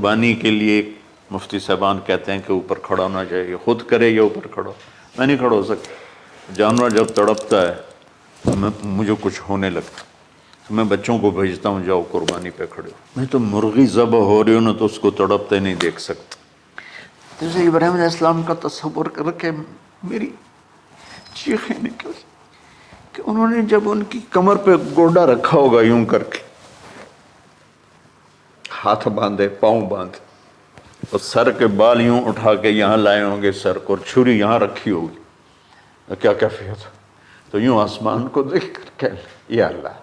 قربانی کے لیے مفتی صاحبان کہتے ہیں کہ اوپر کھڑا ہونا چاہیے، خود کرے یا اوپر کھڑا ہو، میں نہیں کھڑا ہو سکتا، جانور جب تڑپتا ہے تو مجھے کچھ ہونے لگتا، تو میں بچوں کو بھیجتا ہوں جاؤ قربانی پہ کھڑے ہو، میں تو مرغی ذبح ہو رہی ہوں نا تو اس کو تڑپتے نہیں دیکھ سکتا۔ جیسے ابراہیم علیہ السلام کا تصور کر کے میری چیخیں نکل کہ انہوں نے جب ان کی کمر پہ گوڈا رکھا ہوگا یوں کر کے، ہاتھ باندھے، پاؤں باندھے، اور سر کے بال یوں اٹھا کے یہاں لائے ہوں گے سر کو، اور چھری یہاں رکھی ہوگی، کیا کیفیت ہو؟ تو یوں آسمان کو دیکھ کر کہ یا اللہ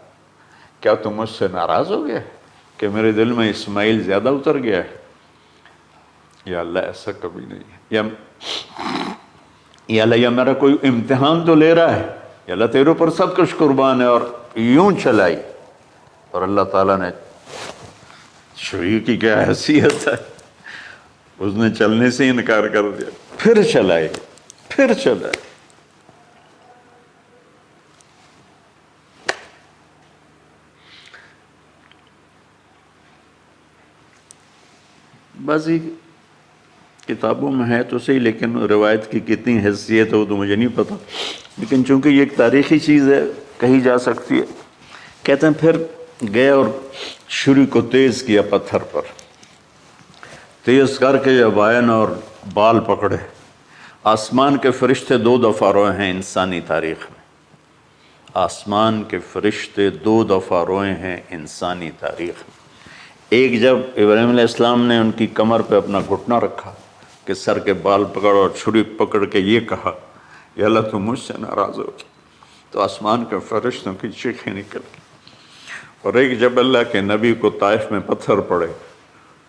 کیا تم مجھ سے ناراض ہو گیا کہ میرے دل میں اسماعیل زیادہ اتر گیا ہے؟ یا اللہ ایسا کبھی نہیں ہے، یا اللہ یہ میرا کوئی امتحان تو لے رہا ہے، یا اللہ تیرے پر سب کچھ قربان ہے، اور یوں چلائی، اور اللہ تعالیٰ نے چھری کی کیا حیثیت ہے، اس نے چلنے سے انکار کر دیا، پھر چلائی، پھر چلائی۔ بعضی کتابوں میں ہے تو صحیح، لیکن روایت کی کتنی حیثیت ہو تو مجھے نہیں پتا، لیکن چونکہ یہ ایک تاریخی چیز ہے کہی جا سکتی ہے۔ کہتے ہیں پھر گئے اور چھری کو تیز کیا پتھر پر، تیز کر کے جب آئے نا اور بال پکڑے، آسمان کے فرشتے 2 دفعہ روئے ہیں انسانی تاریخ میں، آسمان کے فرشتے 2 دفعہ روئے ہیں انسانی تاریخ میں۔ ایک جب ابراہیم علیہ السلام نے ان کی کمر پہ اپنا گھٹنا رکھا کہ سر کے بال پکڑ اور چھری پکڑ کے یہ کہا یا اللہ تم مجھ سے ناراض ہو گئی، تو آسمان کے فرشتوں کی چیخیں نکل گئی۔ اور ایک جب اللہ کے نبی کو طائف میں پتھر پڑے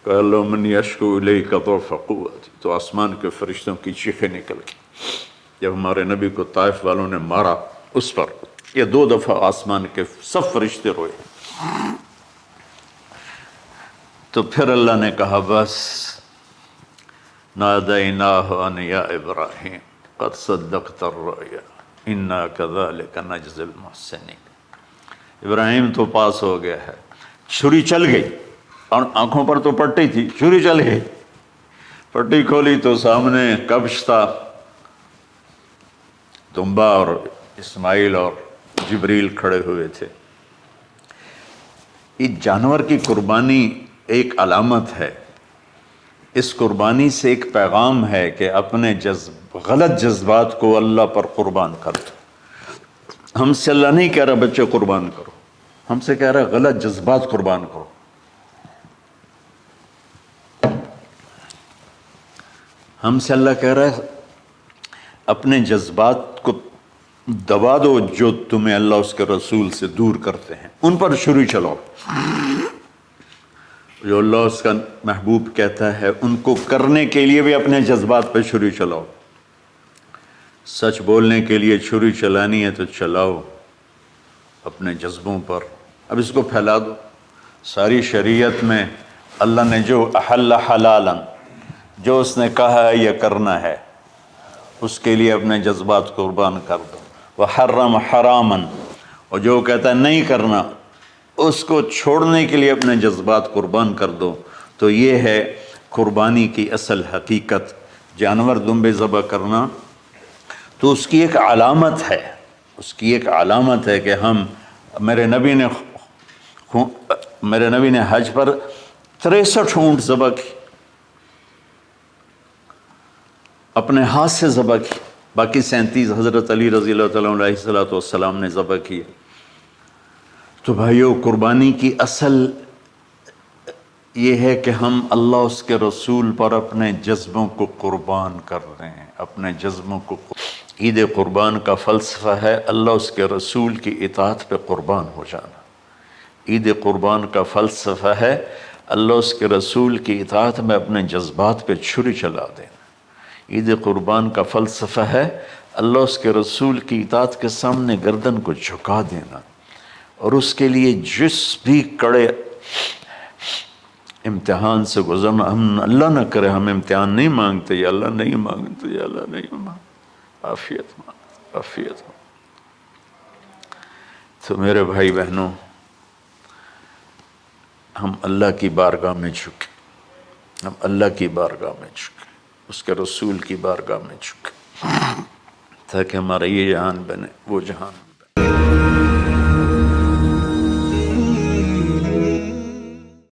کہ اللہ من یشکو الیک ضعف قوتی، تو آسمان کے فرشتوں کی چیخیں نکل گئی جب ہمارے نبی کو طائف والوں نے مارا اس پر۔ یہ 2 دفعہ آسمان کے سب فرشتے روئے۔ تو پھر اللہ نے کہا بس، نادیناہ ان یا ابراہیم قد صدقت الرؤیا انا کذلک نجزی المحسنین، ابراہیم تو پاس ہو گیا ہے۔ چھری چل گئی، اور آنکھوں پر تو پٹی تھی، چھری چل گئی، پٹی کھولی تو سامنے کبش تھا، دمبا اور اسماعیل اور جبریل کھڑے ہوئے تھے۔ اس جانور کی قربانی ایک علامت ہے، اس قربانی سے ایک پیغام ہے کہ اپنے غلط جذبات کو اللہ پر قربان کر دو۔ ہم سے اللہ نہیں کہہ رہا بچے قربان کرو، ہم سے کہہ رہا غلط جذبات قربان کرو۔ ہم سے اللہ کہہ رہا ہے اپنے جذبات کو دبا دو جو تمہیں اللہ اس کے رسول سے دور کرتے ہیں، ان پر چھری چلاؤ۔ جو اللہ اس کا محبوب کہتا ہے ان کو کرنے کے لیے بھی اپنے جذبات پہ چھری چلاؤ۔ سچ بولنے کے لیے چھری چلانی ہے تو چلاؤ اپنے جذبوں پر، اب اس کو پھیلا دو۔ ساری شریعت میں اللہ نے جو احل حلالا، جو اس نے کہا ہے یہ کرنا ہے، اس کے لیے اپنے جذبات قربان کر دو۔ وحرم حراما، اور جو کہتا ہے نہیں کرنا اس کو چھوڑنے کے لیے اپنے جذبات قربان کر دو۔ تو یہ ہے قربانی کی اصل حقیقت۔ جانور دمبے ذبح کرنا تو اس کی ایک علامت ہے، اس کی ایک علامت ہے کہ ہم میرے نبی نے حج پر 63 اونٹ ذبح کی، اپنے ہاتھ سے ذبح کی، باقی 37 حضرت علی رضی اللہ تعالیٰ علیہ السلام نے ذبح کیے۔ تو بھائیو قربانی کی اصل یہ ہے کہ ہم اللہ اس کے رسول پر اپنے جذبوں کو قربان کر دیں، اپنے جذبوں کو۔ عید قربان کا فلسفہ ہے اللہ اس کے رسول کی اطاعت پہ قربان ہو جانا۔ عید قربان کا فلسفہ ہے اللہ اس کے رسول کی اطاعت میں اپنے جذبات پہ چھری چلا دینا۔ عید قربان کا فلسفہ ہے اللہ اس کے رسول کی اطاعت کے سامنے گردن کو جھکا دینا، اور اس کے لیے جس بھی کڑے امتحان سے گزرنا۔ ہم اللہ نہ کرے ہم امتحان نہیں مانگتے، یا اللہ نہیں مانگتے، یا اللہ نہیں مانگتے، عافیت مانگ، عافیت مانگ۔ تو میرے بھائی بہنوں، ہم اللہ کی بارگاہ میں جھکے، ہم اللہ کی بارگاہ میں جھکیں، اس کے رسول کی بارگاہ میں جھکیں، تاکہ ہمارا یہ جہان بنے وہ جہان۔